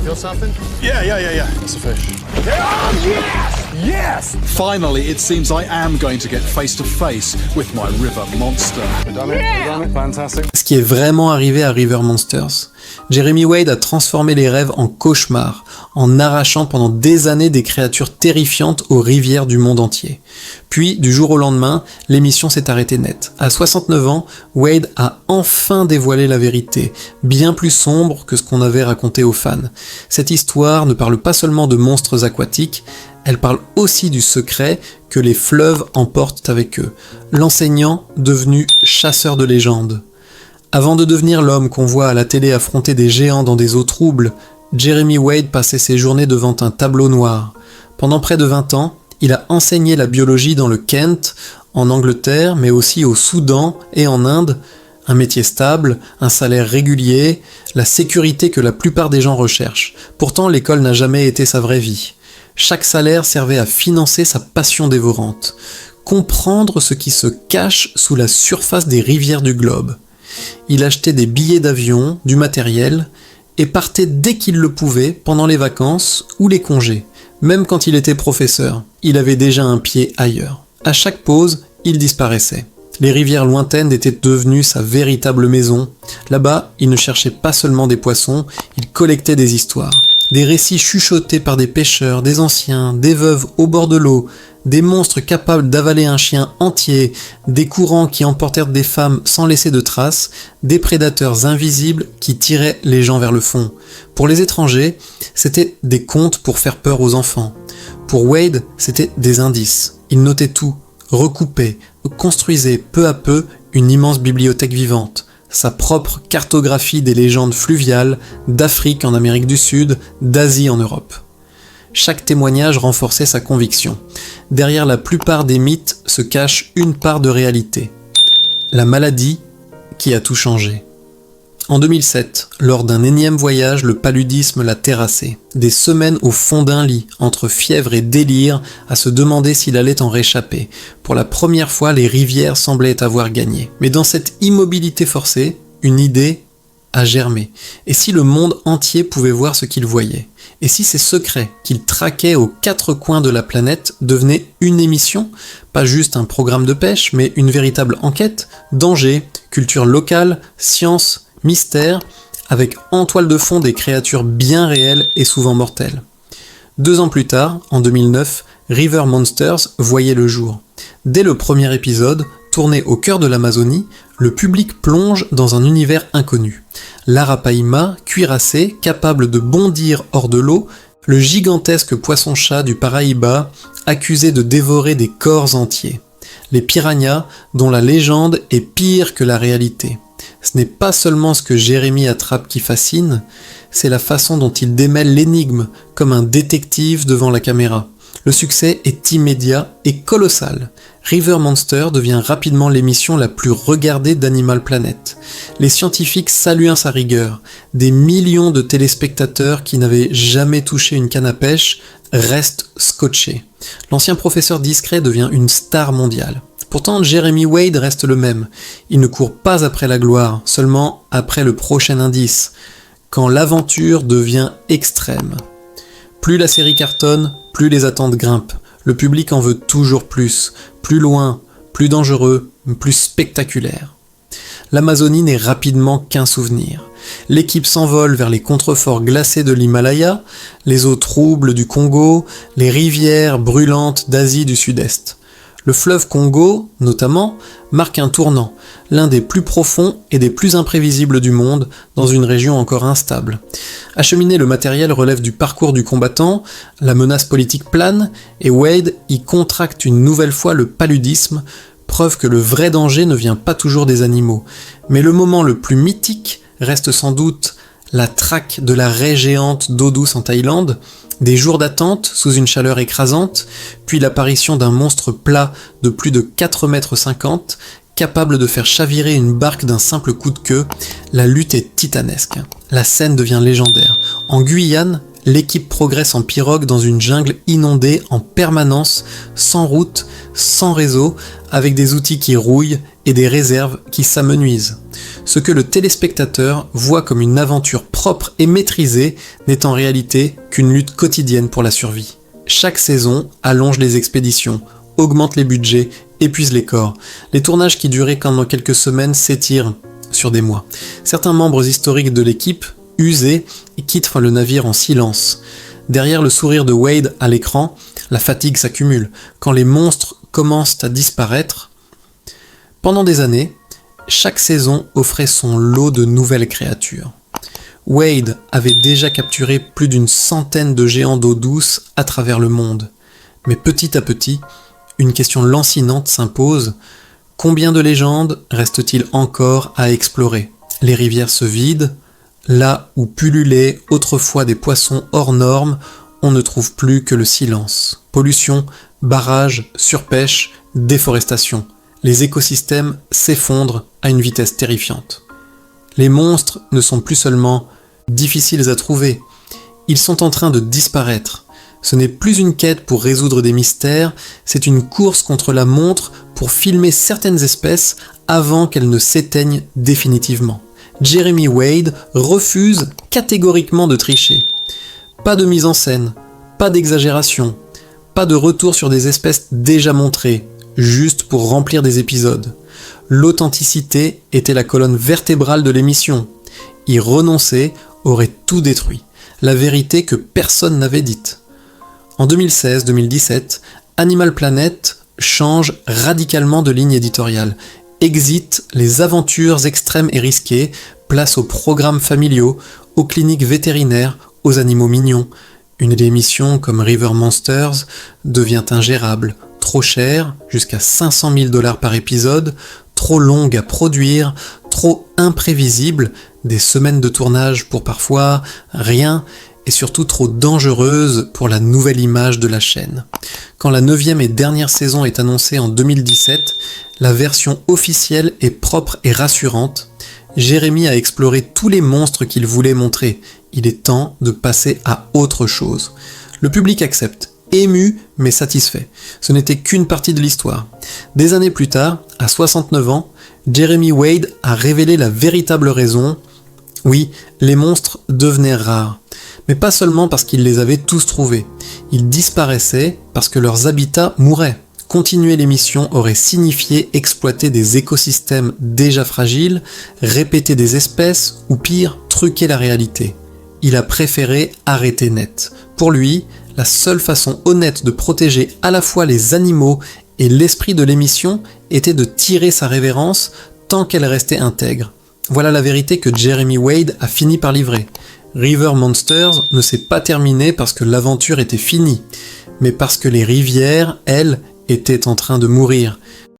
Feel something? Yeah. That's a fish. Oh, yes! Yes! Finally, it seems I am going to get face to face with my river monster. We've done it. Fantastic. Ce qui est vraiment arrivé à River Monsters. Jeremy Wade a transformé les rêves en cauchemars, en arrachant pendant des années des créatures terrifiantes aux rivières du monde entier. Puis, du jour au lendemain, l'émission s'est arrêtée net. À 69 ans, Wade a enfin dévoilé la vérité, bien plus sombre que ce qu'on avait raconté aux fans. Cette histoire ne parle pas seulement de monstres aquatiques, elle parle aussi du secret que les fleuves emportent avec eux. L'enseignant devenu chasseur de légendes. Avant de devenir l'homme qu'on voit à la télé affronter des géants dans des eaux troubles, Jeremy Wade passait ses journées devant un tableau noir. Pendant près de 20 ans, il a enseigné la biologie dans le Kent, en Angleterre, mais aussi au Soudan et en Inde. Un métier stable, un salaire régulier, la sécurité que la plupart des gens recherchent. Pourtant, l'école n'a jamais été sa vraie vie. Chaque salaire servait à financer sa passion dévorante. Comprendre ce qui se cache sous la surface des rivières du globe. Il achetait des billets d'avion, du matériel, et partait dès qu'il le pouvait pendant les vacances ou les congés. Même quand il était professeur, il avait déjà un pied ailleurs. À chaque pause, il disparaissait. Les rivières lointaines étaient devenues sa véritable maison. Là-bas, il ne cherchait pas seulement des poissons, il collectait des histoires. Des récits chuchotés par des pêcheurs, des anciens, des veuves au bord de l'eau, des monstres capables d'avaler un chien entier, des courants qui emportèrent des femmes sans laisser de traces, des prédateurs invisibles qui tiraient les gens vers le fond. Pour les étrangers, c'était des contes pour faire peur aux enfants. Pour Wade, c'était des indices. Il notait tout, recoupait, construisait peu à peu une immense bibliothèque vivante. Sa propre cartographie des légendes fluviales, d'Afrique en Amérique du Sud, d'Asie en Europe. Chaque témoignage renforçait sa conviction. Derrière la plupart des mythes se cache une part de réalité. La maladie qui a tout changé. En 2007, lors d'un énième voyage, le paludisme l'a terrassé. Des semaines au fond d'un lit, entre fièvre et délire, à se demander s'il allait en réchapper. Pour la première fois, les rivières semblaient avoir gagné. Mais dans cette immobilité forcée, une idée a germé. Et si le monde entier pouvait voir ce qu'il voyait ? Et si ces secrets qu'il traquait aux 4 coins de la planète devenaient une émission ? Pas juste un programme de pêche, mais une véritable enquête ? Danger, culture locale, science, mystère, avec en toile de fond des créatures bien réelles et souvent mortelles. 2 ans plus tard, en 2009, River Monsters voyait le jour. Dès le premier épisode, tourné au cœur de l'Amazonie, le public plonge dans un univers inconnu. L'arapaima, cuirassé, capable de bondir hors de l'eau, le gigantesque poisson-chat du Paraíba, accusé de dévorer des corps entiers. Les piranhas, dont la légende est pire que la réalité. Ce n'est pas seulement ce que Jeremy attrape qui fascine, c'est la façon dont il démêle l'énigme, comme un détective devant la caméra. Le succès est immédiat et colossal. River Monster devient rapidement l'émission la plus regardée d'Animal Planet. Les scientifiques saluent sa rigueur. Des millions de téléspectateurs qui n'avaient jamais touché une canne à pêche restent scotchés. L'ancien professeur discret devient une star mondiale. Pourtant, Jeremy Wade reste le même. Il ne court pas après la gloire, seulement après le prochain indice, quand l'aventure devient extrême. Plus la série cartonne, plus les attentes grimpent. Le public en veut toujours plus loin, plus dangereux, plus spectaculaire. L'Amazonie n'est rapidement qu'un souvenir. L'équipe s'envole vers les contreforts glacés de l'Himalaya, les eaux troubles du Congo, les rivières brûlantes d'Asie du Sud-Est. Le fleuve Congo, notamment, marque un tournant, l'un des plus profonds et des plus imprévisibles du monde, dans une région encore instable. Acheminer le matériel relève du parcours du combattant, la menace politique plane, et Wade y contracte une nouvelle fois le paludisme, preuve que le vrai danger ne vient pas toujours des animaux. Mais le moment le plus mythique reste sans doute la traque de la raie géante d'eau douce en Thaïlande, des jours d'attente sous une chaleur écrasante, puis l'apparition d'un monstre plat de plus de 4,50 m, capable de faire chavirer une barque d'un simple coup de queue. La lutte est titanesque. La scène devient légendaire. En Guyane, l'équipe progresse en pirogue dans une jungle inondée en permanence, sans route, sans réseau, avec des outils qui rouillent et des réserves qui s'amenuisent. Ce que le téléspectateur voit comme une aventure propre et maîtrisée n'est en réalité qu'une lutte quotidienne pour la survie. Chaque saison allonge les expéditions, augmente les budgets, épuise les corps. Les tournages qui duraient pendant quelques semaines s'étirent sur des mois. Certains membres historiques de l'équipe, usés, quittent le navire en silence. Derrière le sourire de Wade à l'écran, la fatigue s'accumule. Quand les monstres commencent à disparaître, pendant des années, chaque saison offrait son lot de nouvelles créatures. Wade avait déjà capturé plus d'une centaine de géants d'eau douce à travers le monde. Mais petit à petit, une question lancinante s'impose. Combien de légendes reste-t-il encore à explorer ? Les rivières se vident. Là où pullulaient autrefois des poissons hors normes, on ne trouve plus que le silence. Pollution, barrages, surpêche, déforestation. Les écosystèmes s'effondrent à une vitesse terrifiante. Les monstres ne sont plus seulement difficiles à trouver, ils sont en train de disparaître. Ce n'est plus une quête pour résoudre des mystères, c'est une course contre la montre pour filmer certaines espèces avant qu'elles ne s'éteignent définitivement. Jeremy Wade refuse catégoriquement de tricher. Pas de mise en scène, pas d'exagération, pas de retour sur des espèces déjà montrées, juste pour remplir des épisodes. L'authenticité était la colonne vertébrale de l'émission. Y renoncer aurait tout détruit, la vérité que personne n'avait dite. En 2016-2017, Animal Planet change radicalement de ligne éditoriale. Exit les aventures extrêmes et risquées, place aux programmes familiaux, aux cliniques vétérinaires, aux animaux mignons. Une émission comme River Monsters devient ingérable, trop chère, jusqu'à 500 000 $ par épisode, trop longue à produire, trop imprévisible, des semaines de tournage pour parfois rien, et surtout trop dangereuse pour la nouvelle image de la chaîne. Quand la 9e et dernière saison est annoncée en 2017, la version officielle est propre et rassurante. Jeremy a exploré tous les monstres qu'il voulait montrer. Il est temps de passer à autre chose. Le public accepte, ému mais satisfait. Ce n'était qu'une partie de l'histoire. Des années plus tard, à 69 ans, Jeremy Wade a révélé la véritable raison. Oui, les monstres devenaient rares. Mais pas seulement parce qu'ils les avaient tous trouvés. Ils disparaissaient parce que leurs habitats mouraient. Continuer l'émission aurait signifié exploiter des écosystèmes déjà fragiles, répéter des espèces ou pire, truquer la réalité. Il a préféré arrêter net. Pour lui, la seule façon honnête de protéger à la fois les animaux et l'esprit de l'émission était de tirer sa révérence tant qu'elle restait intègre. Voilà la vérité que Jeremy Wade a fini par livrer. River Monsters ne s'est pas terminé parce que l'aventure était finie, mais parce que les rivières, elles, étaient en train de mourir.